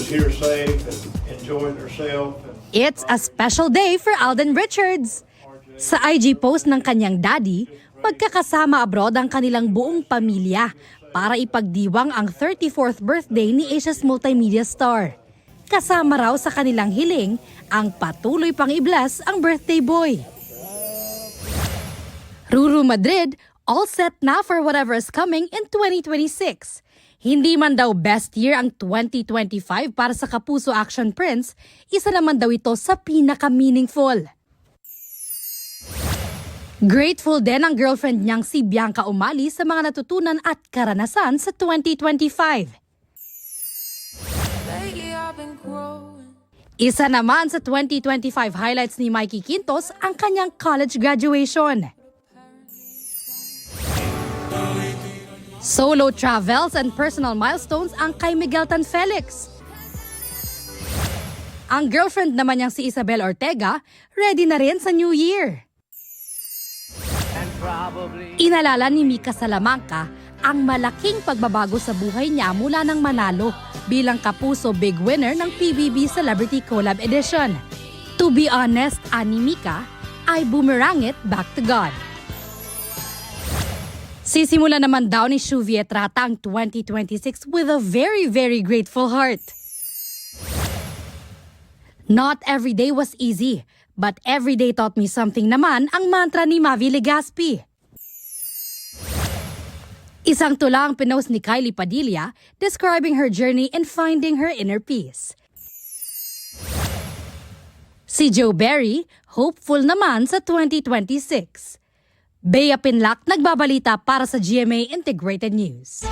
was here safe and enjoying herself. It's a special day for Alden Richards. Sa IG post ng kanyang daddy, magkakasama abroad ang kanilang buong pamilya para ipagdiwang ang 34th birthday ni Asia's multimedia star. Kasama raw sa kanilang hiling ang patuloy pang i-bless ang birthday boy. Ruru Madrid, all set na for whatever is coming in 2026. Hindi man daw best year ang 2025 para sa Kapuso Action Prince, isa naman daw ito sa pinaka-meaningful. Grateful din ang girlfriend niyang si Bianca Umali sa mga natutunan at karanasan sa 2025. Isa naman sa 2025 highlights ni Mikey Quintos ang kanyang college graduation. Solo travels and personal milestones ang kay Miguel Tan Felix. Ang girlfriend naman niyang si Isabel Ortega, ready na rin sa New Year. Inalala ni Mika Salamanca ang malaking pagbabago sa buhay niya mula nang manalo bilang Kapuso Big Winner ng PBB Celebrity Collab Edition. To be honest, ani Mika, I boomerang it back to God. Sisimula naman daw ni Shuvie Etrata ang 2026 with a very, very grateful heart. Not every day was easy, but every day taught me something naman ang mantra ni Mavi Legaspi. Isang tula ang pinost ni Kylie Padilla describing her journey in finding her inner peace. Si Joe Berry, hopeful naman sa 2026. Bea Pinlac nagbabalita para sa GMA Integrated News.